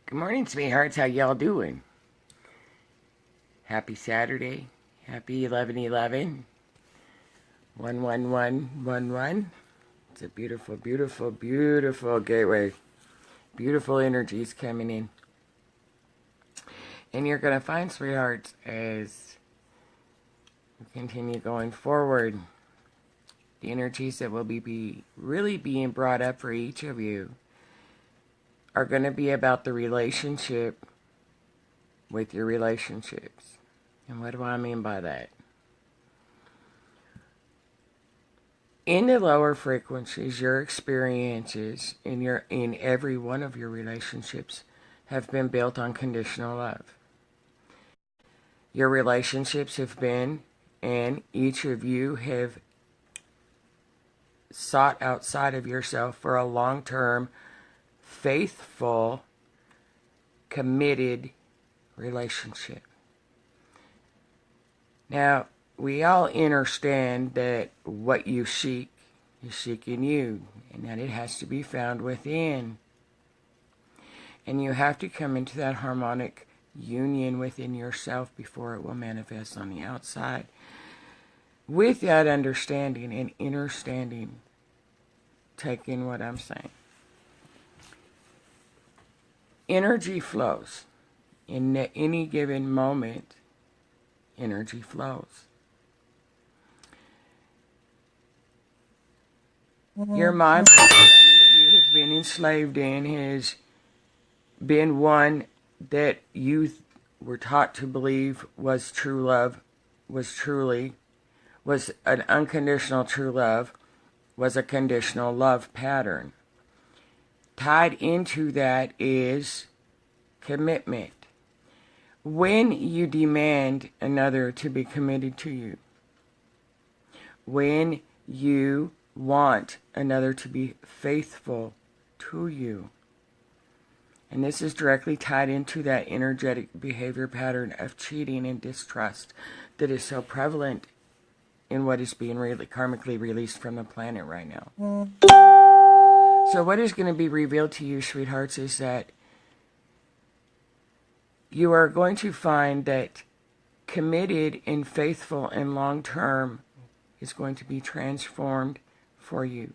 Good morning, sweethearts. How y'all doing? Happy Saturday. Happy 11/11. 11111. It's a beautiful, beautiful, beautiful gateway. Beautiful energies coming in. And you're going to find, sweethearts, as we continue going forward, the energies that will be really being brought up for each of you are going to be about the relationship with your relationships. And what do I mean by that? In the lower frequencies, your experiences in every one of your relationships have been built on conditional love. Your relationships have been, and each of you have sought outside of yourself for a long-term, faithful, committed relationship. Now, we all understand that what you seek in you, and that it has to be found within. And you have to come into that harmonic union within yourself before it will manifest on the outside. With that understanding and understanding, take in what I'm saying. Energy flows. In any given moment, energy flows. Your mind programming that you have been enslaved in has been one that you were taught to believe was true love, was an unconditional true love, was a conditional love pattern. Tied into that is commitment. When you demand another to be committed to you, when you want another to be faithful to you, and this is directly tied into that energetic behavior pattern of cheating and distrust that is so prevalent in what is being really karmically released from the planet right now. So what is going to be revealed to you, sweethearts, is that you are going to find that committed and faithful and long-term is going to be transformed for you.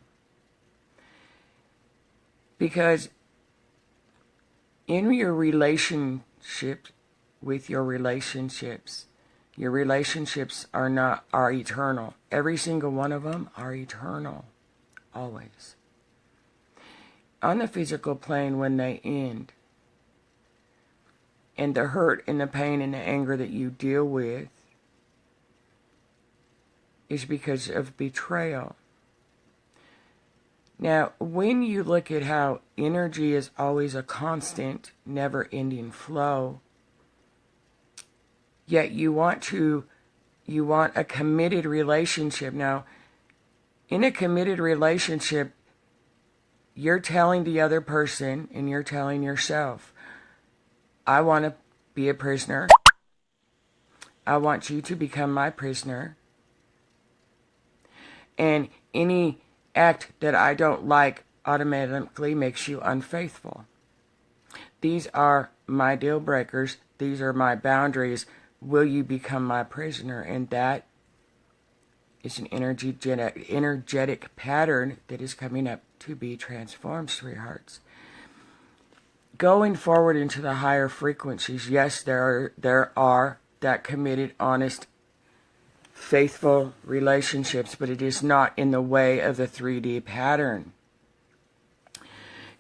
Because in your relationship with your relationships are eternal. Every single one of them are eternal, always. On the physical plane, when they end, and the hurt and the pain and the anger that you deal with is because of betrayal. Now, when you look at how energy is always a constant, never-ending flow, yet you want a committed relationship. Now, in a committed relationship, you're telling the other person and you're telling yourself, I want to be a prisoner. I want you to become my prisoner. And any act that I don't like automatically makes you unfaithful. These are my deal breakers. These are my boundaries. Will you become my prisoner? And that is an energetic pattern that is coming up to be transformed, sweethearts. Going forward into the higher frequencies, yes, there are that committed, honest, faithful relationships, but it is not in the way of the 3D pattern.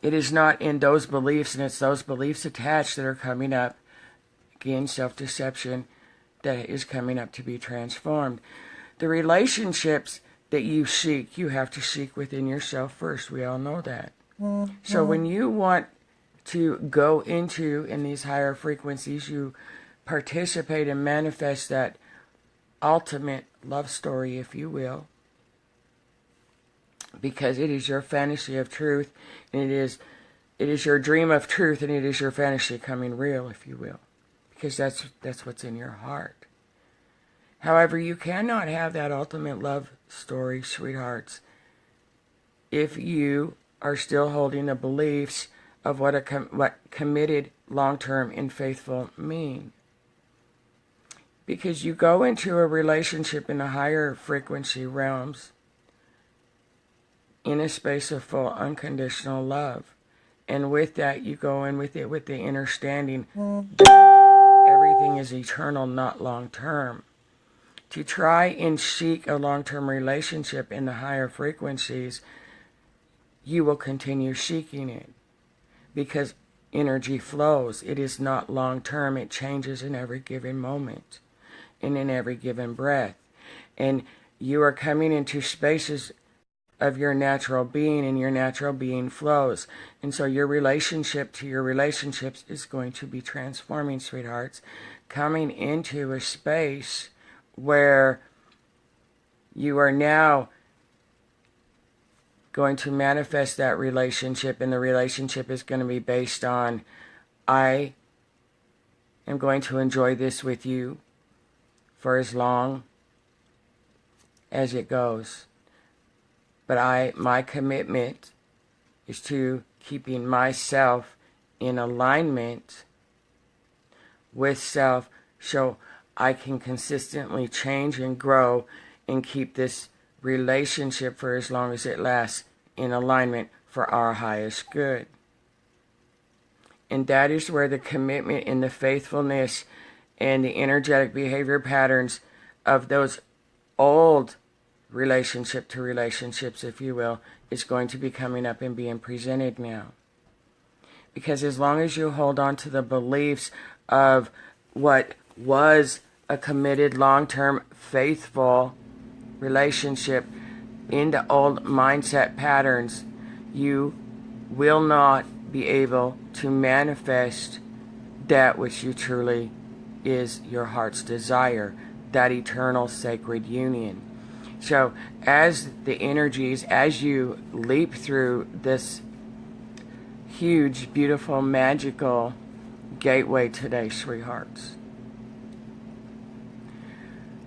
It is not in those beliefs, and it's those beliefs attached that are coming up. Again, self-deception that is coming up to be transformed. The relationships that you seek, you have to seek within yourself first. We all know that. So when you want to go into in these higher frequencies, you participate and manifest that ultimate love story, if you will, because it is your fantasy of truth, and it is your dream of truth, and it is your fantasy coming real, if you will, because that's what's in your heart. However, you cannot have that ultimate love story, sweethearts, if you are still holding the beliefs of what committed long-term and faithful mean? Because you go into a relationship in the higher frequency realms in a space of full unconditional love. And with that, you go in with it with the understanding that everything is eternal, not long-term. To try and seek a long-term relationship in the higher frequencies, you will continue seeking it. Because energy flows. It is not long-term. It changes in every given moment and in every given breath. And you are coming into spaces of your natural being, and your natural being flows. And so your relationship to your relationships is going to be transforming, sweethearts, coming into a space where you are now going to manifest that relationship, and the relationship is going to be based on, I am going to enjoy this with you for as long as it goes. But my commitment is to keeping myself in alignment with self, so I can consistently change and grow and keep this relationship for as long as it lasts in alignment for our highest good. And that is where the commitment and the faithfulness and the energetic behavior patterns of those old relationship to relationships, if you will, is going to be coming up and being presented now. Because as long as you hold on to the beliefs of what was a committed, long-term, faithful relationship into old mindset patterns, you will not be able to manifest that which you truly is your heart's desire, that eternal sacred union. So as the energies, as you leap through this huge, beautiful, magical gateway today, sweethearts,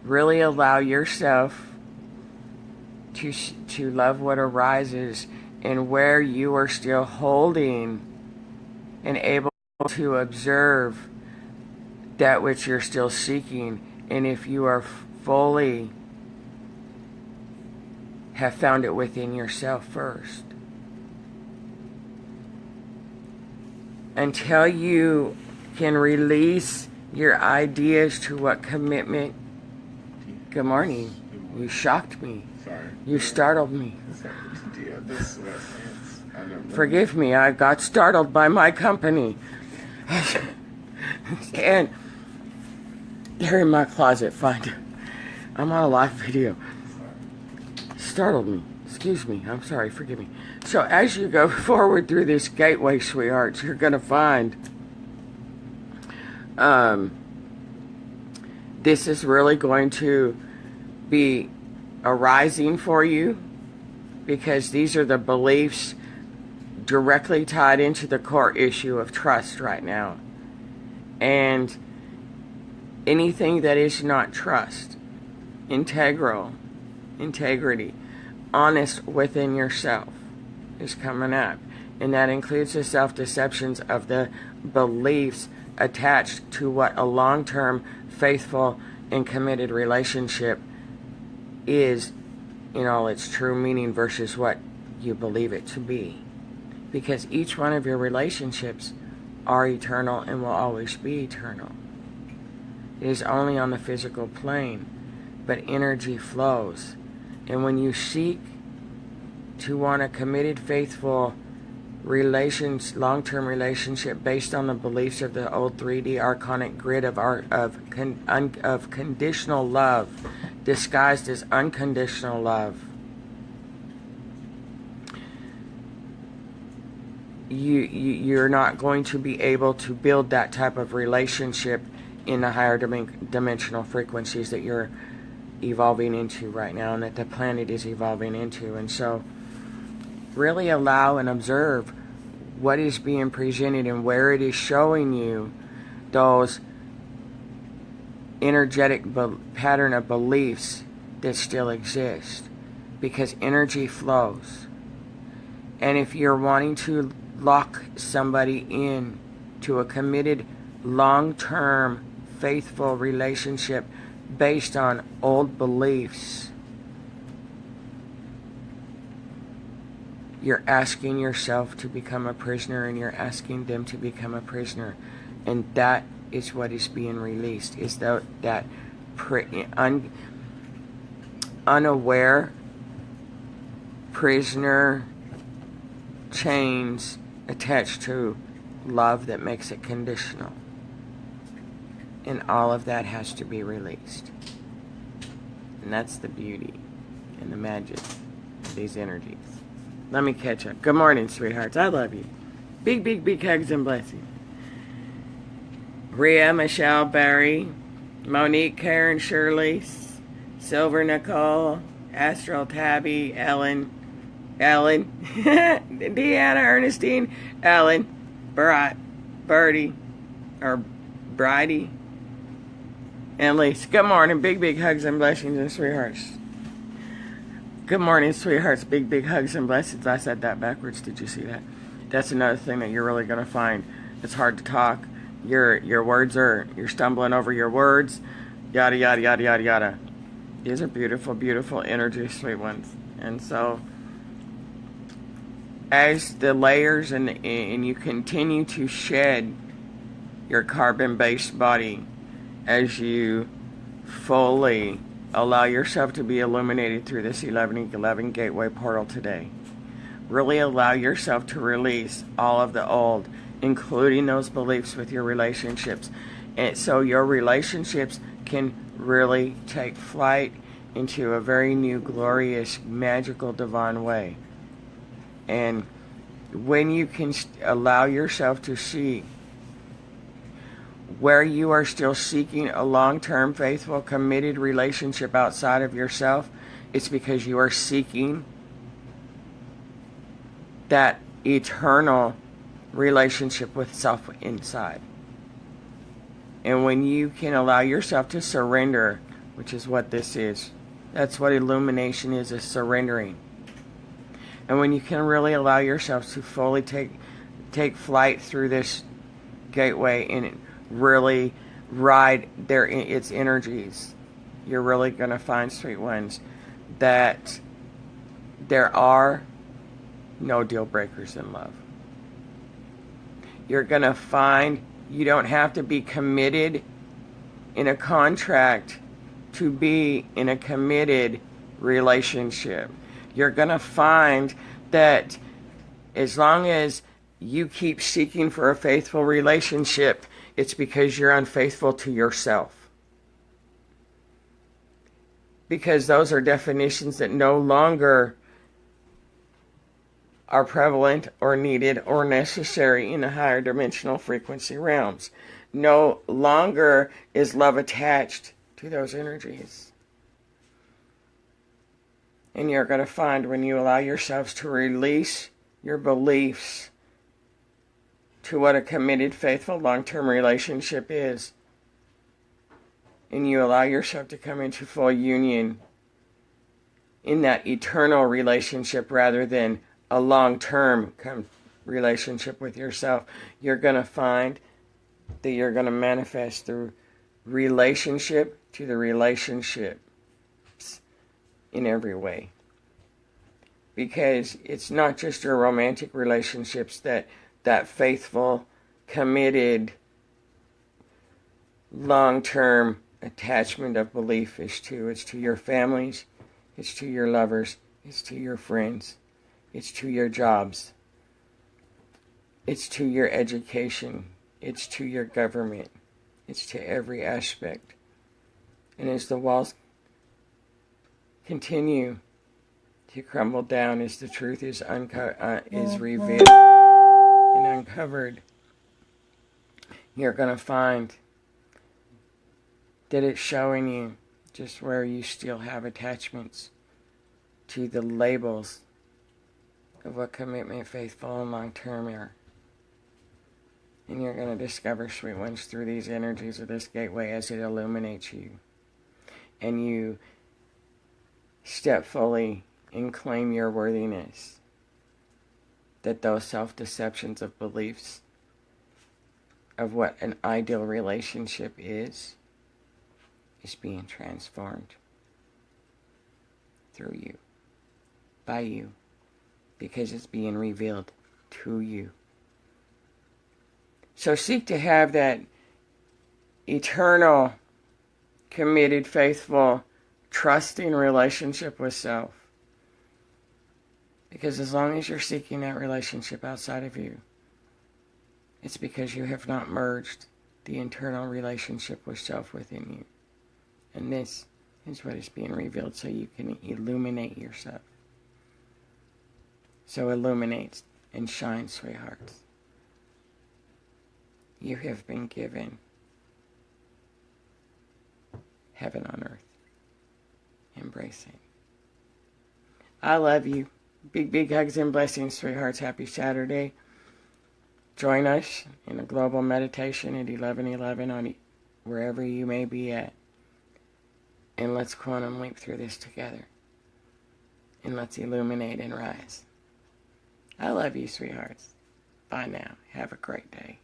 really allow yourself to love what arises, and where you are still holding and able to observe that which you're still seeking. And if you are fully have found it within yourself first, until you can release your ideas to what commitment. Good morning. You shocked me. Sorry. You startled me. Do you have this sweatpants? Forgive me, I got startled by my company. And they're in my closet. Find it. I'm on a live video. Startled me. Excuse me. I'm sorry. Forgive me. So as you go forward through this gateway, sweethearts, you're going to find this is really going to be arising for you, because these are the beliefs directly tied into the core issue of trust right now. And anything that is not trust, integrity, honest within yourself is coming up. And that includes the self-deceptions of the beliefs attached to what a long-term, faithful, and committed relationship is in all its true meaning versus what you believe it to be. Because each one of your relationships are eternal and will always be eternal. It is only on the physical plane, but energy flows. And when you seek to want a committed, faithful long-term relationship based on the beliefs of the old 3D archonic grid of conditional love, disguised as unconditional love, you're not going to be able to build that type of relationship in the higher dimensional frequencies that you're evolving into right now, and that the planet is evolving into. And so really allow and observe what is being presented and where it is showing you those energetic pattern of beliefs that still exist, because energy flows. And if you're wanting to lock somebody in to a committed, long-term, faithful relationship based on old beliefs, you're asking yourself to become a prisoner, and you're asking them to become a prisoner. And that is what is being released, is that unaware prisoner chains attached to love that makes it conditional. And all of that has to be released. And that's the beauty and the magic of these energies. Let me catch up. Good morning, sweethearts. I love you. Big, big, big hugs and blessings. Rhea, Michelle, Barry, Monique, Karen, Shirley, Silver, Nicole, Astral, Tabby, Ellen, Deanna, Ernestine, Ellen, Birdie, or Bridie, and Lisa. Good morning. Big, big hugs and blessings and sweethearts. Good morning, sweethearts. Big, big hugs and blessings. I said that backwards. Did you see that? That's another thing that you're really going to find. It's hard to talk. Your words you're stumbling over your words. Yada, yada, yada, yada, yada. These are beautiful, beautiful energies, sweet ones. And so, as the layers and you continue to shed your carbon-based body, as you fully allow yourself to be illuminated through this 1111 gateway portal today, really allow yourself to release all of the old, including those beliefs with your relationships. And so your relationships can really take flight into a very new, glorious, magical, divine way. And when you can allow yourself to see where you are still seeking a long-term, faithful, committed relationship outside of yourself, it's because you are seeking that eternal relationship with self inside. And when you can allow yourself to surrender, which is what this is, that's what illumination is surrendering. And when you can really allow yourself to fully take flight through this gateway and really ride its energies, you're really going to find, sweet ones, that there are no deal breakers in love. You're going to find you don't have to be committed in a contract to be in a committed relationship. You're going to find that as long as you keep seeking for a faithful relationship, it's because you're unfaithful to yourself. Because those are definitions that no longer are prevalent or needed or necessary in the higher dimensional frequency realms. No longer is love attached to those energies. And you're going to find when you allow yourselves to release your beliefs to what a committed, faithful, long-term relationship is, and you allow yourself to come into full union in that eternal relationship rather than a long-term relationship with yourself, you're going to find that you're going to manifest through relationship to the relationship in every way. Because it's not just your romantic relationships that faithful, committed, long-term attachment of belief is to. It's to your families, it's to your lovers, it's to your friends, it's to your jobs, it's to your education, it's to your government, it's to every aspect. And as the walls continue to crumble down, as the truth is revealed and uncovered, you're going to find that it's showing you just where you still have attachments to the labels of what commitment, faithful, and long-term are. And you're going to discover, sweet ones, through these energies of this gateway as it illuminates you. And you step fully and claim your worthiness. That those self-deceptions of beliefs of what an ideal relationship is being transformed through you, by you, because it's being revealed to you. So seek to have that eternal, committed, faithful, trusting relationship with self. Because as long as you're seeking that relationship outside of you, it's because you have not merged the internal relationship with self within you. And this is what is being revealed so you can illuminate yourself. So illuminate and shine, sweethearts. You have been given heaven on earth. Embrace it. I love you. Big, big hugs and blessings, sweethearts. Happy Saturday. Join us in a global meditation at 11:11 on wherever you may be at. And let's quantum leap through this together. And let's illuminate and rise. I love you, sweethearts. Bye now. Have a great day.